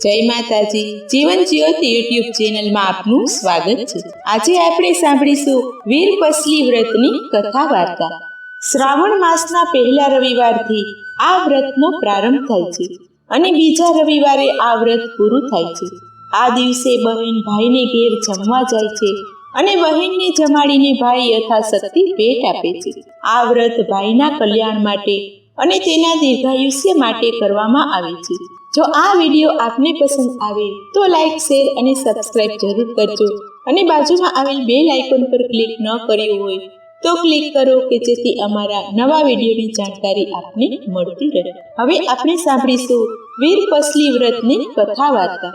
જય માતાજી, જીવન જ્યોત યુટ્યુબ ચેનલમાં આપનું સ્વાગત છે। આજે આપણે સાંભળીશું વીરપસલી વ્રતની કથા વાર્તા। શ્રાવણ માસના પહેલા રવિવારથી આ વ્રતનો પ્રારંભ થાય છે અને બીજા રવિવારે આ વ્રત પૂરું થાય છે। આ દિવસે બહેન ભાઈને ઘેર જમવા જાય છે અને બહેનને જમાડીને ભાઈ યથાશક્તિ ભેટ આપે છે। આ વ્રત ભાઈના કલ્યાણ માટે અને તેના દીર્ઘાયુષ્ય માટે કરવામાં આવે છે। જો આ વિડીયો આપને પસંદ આવે તો લાઈક, શેર અને સબસ્ક્રાઇબ જરૂર કરજો અને બાજુમાં આવેલ બેલ આઇકોન પર ક્લિક ન કર્યું હોય તો ક્લિક કરો કે જેથી અમારા નવા વિડીયોની જાણકારી આપને મળતી રહે। હવે આપણે સાંભળીશું વીરપસલી વ્રતની કથા વાર્તા।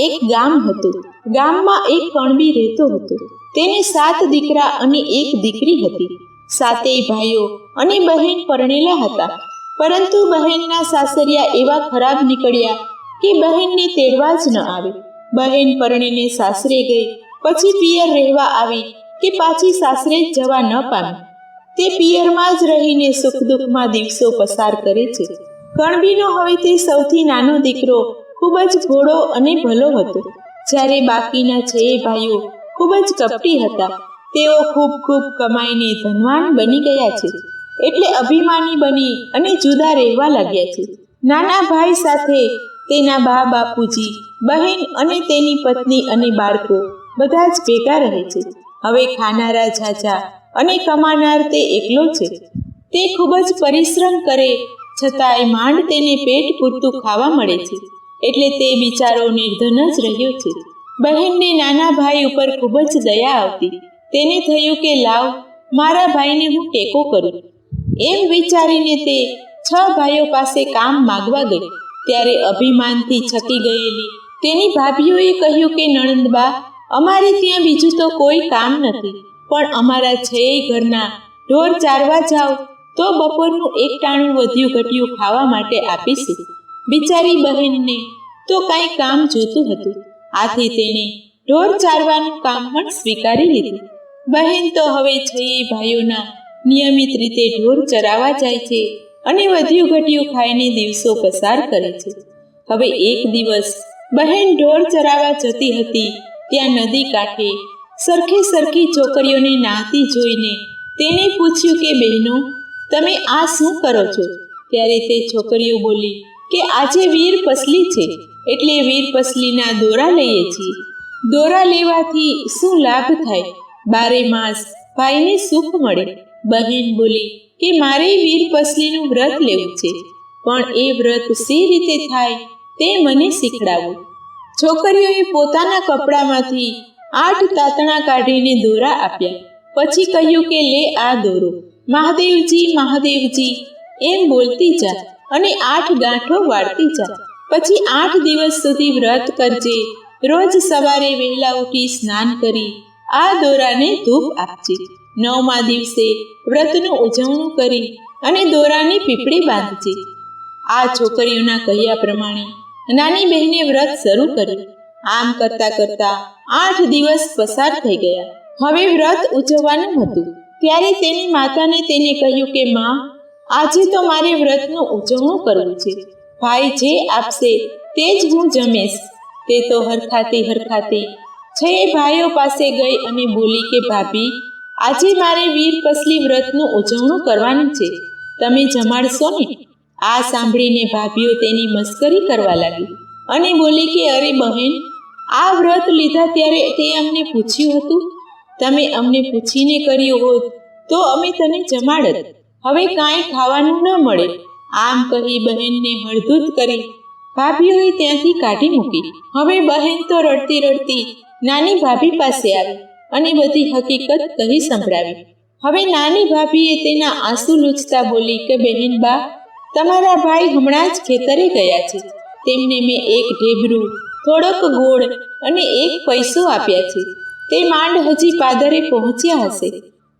એક ગામ હતું। ગામમાં એક કણબી રહેતો હતો। તેને 7 દીકરા અને 1 દીકરી હતી। 7 ભાઈઓ અને બહેન પરણેલા હતા, પરંતુ બહેનના સાસરિયા એવા ખરાબ નીકળ્યા કે બહેનને તેડવા જ ન આવે। બહેન પરણીને સાસરે ગઈ પછી પિયર રહેવા આવી કે પાછી સાસરે જ જવા ન પામી। તે પિયરમાં જ રહીને સુખ દુઃખમાં દિવસો પસાર કરે છે। કણબીનો હવે તે સૌથી નાનો દીકરો ખૂબ જ ભોળો અને ભલો હતો, જ્યારે બાકીના 6 ભાઈઓ ખૂબ જ કપટી હતા। તેઓ ખૂબ કમાઈને ધનવાન બની ગયા છે, એટલે અભિમાની બની અને જુદા રહેવા લાગ્યા છે। નાના ભાઈ સાથે તેના બા બાપુજી, બહેન અને તેની પત્ની અને બાળકો બધા જ ભેગા રહે છે। હવે ખાનારા ઝાઝા અને કમાનાર તે એકલો છે। તે ખૂબ જ પરિશ્રમ કરે છતાંય માંડ તેને પેટ પૂરતું ખાવા મળે છે, એટલે તે બિચારો નિર્ધન જ રહ્યો છે। બહેનને નાના ભાઈ ઉપર ખૂબ જ દયા આવતી। તેને થયું કે લાવ, મારા ભાઈને હું ટેકો કરું। એમ વિચારીને તે 6 ભાઈઓ પાસે કામ માંગવા ગઈ। ત્યારે અભિમાનથી છકી ગયેલી તેની ભાભીઓએ કહ્યું કે નણંદબા, અમારે ત્યાં બીજું તો કોઈ કામ નથી, પણ અમારા 6 ઘરના ઢોર ચારવા જાઓ તો બપોરનું 1 ટાણું વધ્યું ઘટ્યું ખાવા માટે આપીશું। બિચારી બહેનને તો કાંઈ કામ જોતું હતું, આથી તેણે ઢોર ચારવાનું કામ પણ સ્વીકારી લીધું। બહેન તો હવે 6 ભાઈઓના નિયમિત રીતે ઢોર ચરાવવા જાય છે અને વધ્યું ઘટ્યું ખાઈને દિવસો પસાર કરે છે। હવે એક દિવસ બહેન ઢોર ચરાવવા જતી હતી, ત્યાં નદી કાંઠે સરખી છોકરીઓને નાહતી જોઈને તેને પૂછ્યું કે બહેનો, તમે આ શું કરો છો? ત્યારે તે છોકરીઓ બોલી કે આજે વીરપસલી છે, એટલે વીરપસલીના દોરા લઈએ છીએ। દોરા લેવાથી શું લાભ થાય? 12 માસ ભાઈને સુખ મળે। બહેન બોલી કે મારે વીરપસલીનું વ્રત લેવું છે, પણ એ વ્રત સી રીતે થાય તે મને શીખડાવો। છોકરીઓએ પોતાના કપડામાંથી 8 તાતણા કાઢીને દોરા આપ્યા, પછી કહ્યું કે લે આ દોરો, મહાદેવજી મહાદેવજી એમ બોલતી જા અને 8 ગાંઠો વાળતી જા। પછી 8 દિવસ સુધી વ્રત કરજે। રોજ સવારે વહેલા ઉઠી સ્નાન કરી આ દોરાને ધૂપ આપજે। 9મા દિવસે વ્રતનું ઉજવણું કરી અને દોરાની પીપળી બાંધજે। આ છોકરીઓના કહ્યા પ્રમાણે નાની બહેને વ્રત શરૂ કર્યું। આમ કરતા 8 દિવસ પસાર થઈ ગયા। હવે વ્રત ઉજવવાનું હતું, ત્યારે તેની માતાને તેને કહ્યું કે માં, આજે તો મારે વ્રતનું ઉજવણું કરવું છે। ભાઈ જે આપશે તે જ હું જમેશ। તે તો હરખાતી 6 ભાઈઓ પાસે ગઈ અને બોલી કે ભાભી, આજે મારે વીરપસલી વ્રતનું ઉજવણું કરવાનું છે, તમે જમાડશો ને? આ સાંભળીને ભાભીઓ તેની મસ્કરી કરવા લાગી અને બોલી કે અરે બહેન, આ વ્રત લીધા ત્યારે તે અમને પૂછ્યું હતું? તમે અમને પૂછીને કર્યું હોત તો અમે તને જમાડત, હવે કાંઈ ખાવાનું ન મળે। આમ કહી બહેનને હળધૂત કરી ભાભીઓએ ત્યાંથી કાઢી મૂકી। હવે બહેન તો રડતી નાની ભાભી પાસે આવી અને બધી હકીકત કહી સંભળાવી। હવે નાની ભાભીએ તેના આંસુ લૂછતા બોલી કે બહેન બા, તમારા ભાઈ હમણાં જ ખેતરે ગયા છે, તેમને મેં 1 ઢેબરું, થોડોક ગોળ અને 1 પૈસો આપ્યા છે, તે માંડ હજી પાદરે પહોંચ્યા હશે।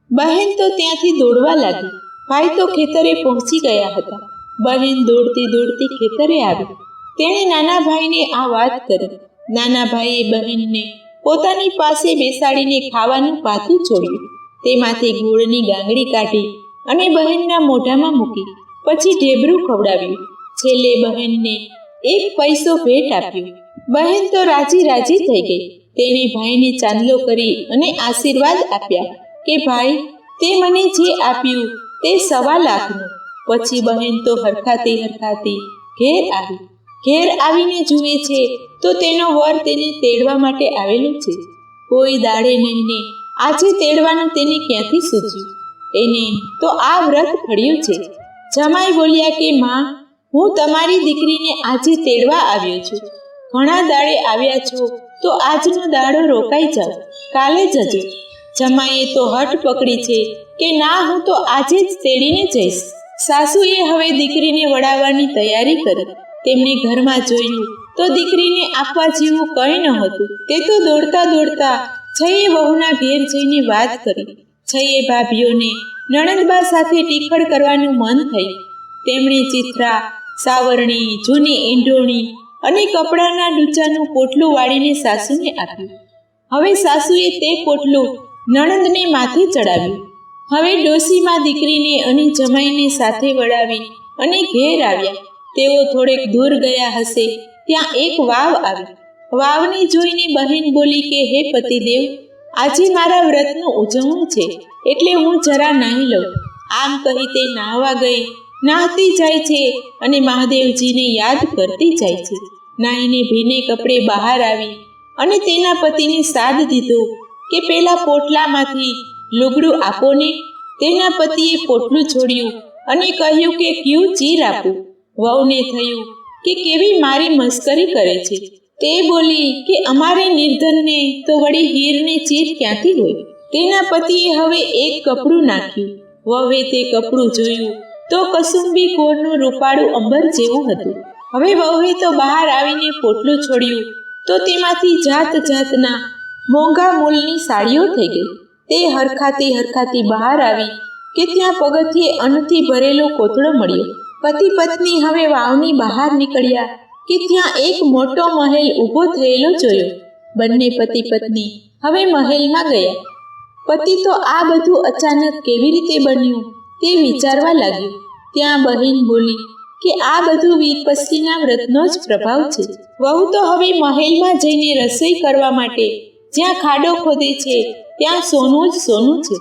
બહેન તો ત્યાંથી દોડવા લાગી। ભાઈ તો ખેતરે પહોંચી ગયા હતા। બહેન દોડતી ખેતરે આવી। તેણે નાના ભાઈને આ વાત કરી। નાના ભાઈએ બહેનને પોતાની પાસે બેસાડીને ખાવાનું પાતું છોડ્યું। તેમાંથી ગોળની ગાંગડી કાઢી અને બહેનના મોઢામાં મૂકી, પછી ઢેબરું ખવડાવ્યું। છેલ્લે બહેનને એક પૈસો ભેટ આપ્યો. બહેન તો રાજી રાજી થઈ ગઈ. તેણે ભાઈને ચાંદલો કરી અને આશીર્વાદ આપ્યા કે ભાઈ, તે મને જે આપ્યું તે 1.25 લાખનું. પછી બહેન તો હરખાતી ઘેર આવી. ઘેર આવીને જુએ છે તો તેનો વર તેને તેડવા માટે આવેલો છે. કોઈ દાડે નહીં ને આજે તેડવાનું તેને ક્યાંથી સૂચ્યું? એને તો આ વ્રત ફળ્યું છે. જમાઈ બોલ્યા કે માં, હું તમારી દીકરીને આજે તેડવા આવ્યો છું. ઘણા દાડે આવ્યા છો તો આજનો દાડો રોકાઈ જાઓ, કાલે જજો. જમાઈએ તો હઠ પકડી છે કે ના, હું તો આજે જ તેડીને જઈશ. સાસુએ હવે દીકરીને વડાવવાની તૈયારી કરી. તેમણે ઘરમાં જોયું તો દીકરીને આપવા જેવું કંઈ ન હતું. તે તો દોડતા છઈએ વહુના ઘેર જઈને વાત કરી. છઈએ ભાભીઓને નણંદબા સાથે ટીખળ કરવાનું મન થયું. તેમણે ચિત્રા, સાવરણી, જૂની ઈંઢોણી અને કપડાના ડૂચાનું પોટલું વાળીને સાસુને આપ્યું. હવે સાસુએ તે પોટલું નણંદને માથે ચડાવ્યું. હવે ડોશીમાં દીકરીને અને જમાઈને સાથે વડાવી અને ઘેર આવ્યા. તેઓ થોડેક દૂર ગયા હશે ત્યાં એક વાવ આવી. વાવને જોઈને બહેન બોલી કે હે પતિદેવ, આજે મારા વ્રતનું ઉજવણું છે એટલે હું જરા નાહી લઉં. આમ કહી તે નાહવા ગઈ. નાહતી જાય છે અને મહાદેવજીને યાદ કરતી જાય છે. નાહીને ભીને કપડે બહાર આવી અને તેના પતિને સાદ દીધો કે પેલા પોટલામાંથી લુગડું આપો ને. તેના પતિએ પોટલું છોડ્યું અને કહ્યું કે ક્યું ચીર આપું. વહુને થયું કે કેવી મારી મસ્કરી કરે છે. તે બોલી કે અમારે નિર્ધનને તો વળી હીરને ચીર ક્યાંથી હોય. તેના પતિએ હવે એક કપડું નાખ્યું. વહુએ તે કપડું જોયું તો કસુંબી કોરનું રૂપાળું અંબર જેવું હતું. હવે વહુએ તો બહાર આવીને પોટલું છોડ્યું તો તેમાંથી જાતના મોંઘા મૂલની સાડીઓ થઈ ગઈ. તે હરખાતી બહાર આવી કે ત્યાં પગથિયે અન્નથી ભરેલો કોથળો મળ્યો. પતિ પત્ની હવે વાવની બહાર નીકળ્યા કે ત્યાં એક મોટો મહેલ ઊભો થયેલો જોયો. બંને પતિ પત્ની હવે મહેલમાં ગયા. પતિ તો આ બધું અચાનક કેવી રીતે બન્યું તે વિચારવા લાગ્યું. ત્યાં બહેન બોલી કે આ બધું વીરપસ્તીના વ્રતનો જ પ્રભાવ છે. વહુ તો હવે મહેલમાં જઈને રસોઈ કરવા માટે જ્યાં ખાડો ખોદે છે ત્યાં સોનું જ સોનું છે.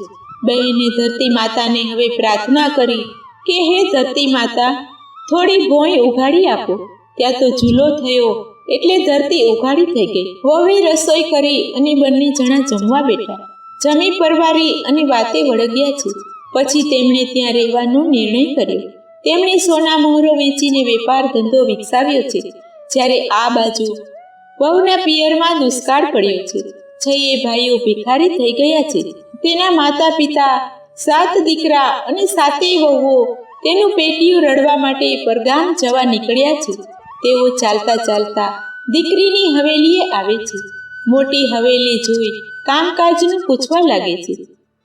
બહેને ધરતી માતાને હવે પ્રાર્થના કરી કે હે ધરતી માતા, થોડી ભોંય ઉઘાડી આપો. ત્યાં તો ઝૂલો થયો એટલે ધરતી ઉઘાડી થઈ ગઈ. વહુએ રસોઈ કરી અને બંને જણા જમવા બેઠા. જમી પરવારી અને વાતે વળગ્યા છે. પછી તેમણે ત્યાં રહેવાનો નિર્ણય કર્યો. તેમણે સોના મોહરો વેચીને વેપાર ધંધો વિકસાવ્યો છે. જ્યારે આ બાજુ વહુના પિયરમાં દુષ્કાળ પડ્યો છે. છઈએ ભાઈઓ ભિખારી થઈ ગયા છે. તેના માતા પિતા, 7 દીકરા અને 7 વહુઓ તેનું પેટીયું રડવા માટે પરગામ જવા નીકળ્યા છે. તેઓ ચાલતા દીકરીની હવેલીએ આવે છે. મોટી હવેલી જોઈ કામકાજનું પૂછવા લાગે છે.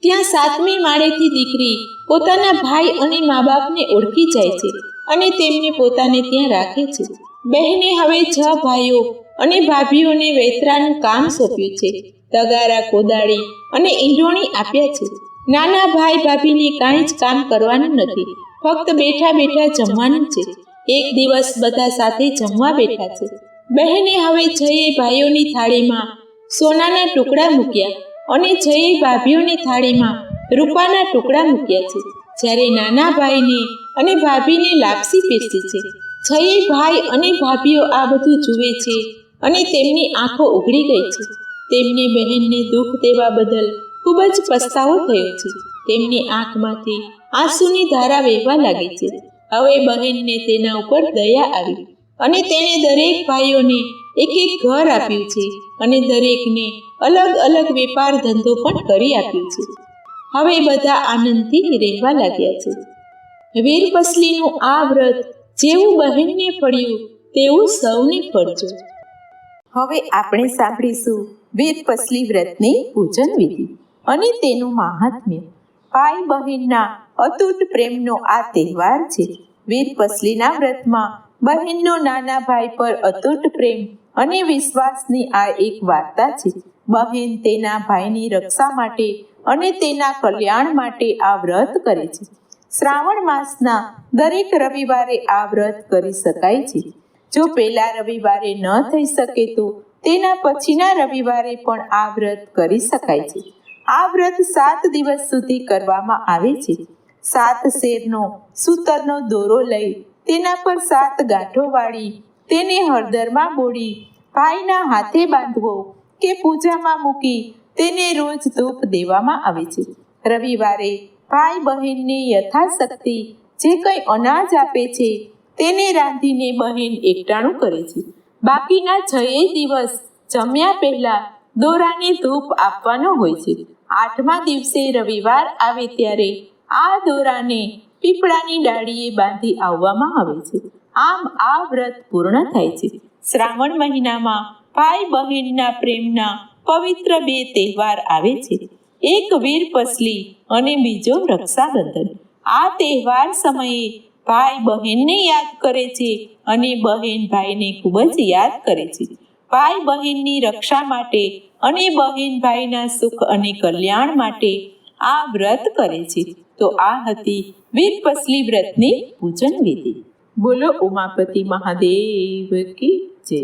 ત્યાં 7મી માળેથી દીકરી પોતાના ભાઈ અને મા બાપને ઓળખી જાય છે અને તેમને પોતાને ત્યાં રાખે છે. બહેને હવે 6 ભાઈઓ અને ભાભીઓને વેતરાનું કામ સોંપ્યું છે. તગારા, કોદાળી અને ઈંઢોણી આપ્યા છે. નાના ભાઈ ભાભીને કાંઈ જ કામ કરવાનું નથી, ફક્ત બેઠા જમવાનું છે. એક દિવસ બધા સાથે જમવા બેઠા છે. બહેને હવે 6 ભાઈઓની થાળીમાં સોનાના ટુકડા મૂક્યા અને 6 ભાભીઓની થાળીમાં રૂપાના ટુકડા મૂક્યા છે. જ્યારે નાના ભાઈને અને ભાભીને લાપસી પીરસી છે. 6 ભાઈ અને ભાભીઓ આ બધું જુએ છે અને તેમની આંખો ઉઘડી ગઈ છે. તેમને બહેનને દુઃખ દેવા બદલ ખૂબ જ પસ્તાવો થયો છે. તેમની આંખમાંથી આંસુની ધારા વહેવા લાગી છે. હવે બહેનને તેના ઉપર દયા આવી અને તેણે દરેક ભાઈઓને એક ઘર આપ્યું છે અને દરેકને અલગ વેપાર ધંધો પણ કરી આપ્યો છે. હવે બધા આનંદથી રહેવા લાગ્યા છે. વીરપસલીનું આ વ્રત જેવું બહેનને ફળ્યું તેવું સૌને ફળજો. હવે આપણે સાંભળીશું વીરપસલી વ્રતની પૂજન વિધિ અને તેનું મહાત્મ્ય. ભાઈ બહેનના અતૂટ પ્રેમનો આ તહેવાર છે. વીરપસલીના વ્રતમાં બહેનનો નાના ભાઈ પર અતૂટ પ્રેમ અને વિશ્વાસની આ એક વાર્તા છે. બહેન તેના ભાઈની રક્ષા માટે અને તેના કલ્યાણ માટે આ વ્રત કરે છે. શ્રાવણ માસના દરેક રવિવારે આ વ્રત કરી શકાય છે. જો પહેલા રવિવારે ન થઈ શકે તો તેના પછીના રવિવારે પણ આ વ્રત કરી શકાય છે. આ વ્રત 7 દિવસ સુધી કરવામાં આવે છે. 7 શેરનો સૂતરનો દોરો લઈ તેના પર 7 ગાંઠો વાળી તેને હળદરમાં બોળી ભાઈના હાથે બાંધવો કે પૂજામાં મૂકી તેને રોજ ધૂપ દેવામાં આવે છે. રવિવારે ભાઈ બહેનને યથાશક્તિ જે કંઈ અનાજ આપે છે તેને રાંધીને બહેન એકટાણું કરે છે. બાકીના 6 દિવસ જમ્યા પહેલા દોરાને ધૂપ આપવાનો હોય છે. 8મા દિવસે રવિવાર આવે ત્યારે આ દોરાને પીપળાની ડાળીએ બાંધી આવવામાં આવે છે. આમ આ વ્રત પૂર્ણ થાય છે. શ્રાવણ મહિનામાં ભાઈ બહેનના પ્રેમના પવિત્ર 2 તહેવાર આવે છે. એક વીરપસલી અને બીજો રક્ષાબંધન. આ તહેવાર સમયે ભાઈ બહેનને યાદ કરે છે અને બહેન ભાઈને ખૂબ જ યાદ કરે છે. ભાઈ બહેનની રક્ષા માટે અને બહેન ભાઈના સુખ અને કલ્યાણ માટે આ વ્રત કરે છે. તો આ હતી વીરપસલી વ્રતની પૂજન વિધિ. બોલો ઉમાપતિ મહાદેવ કી જય.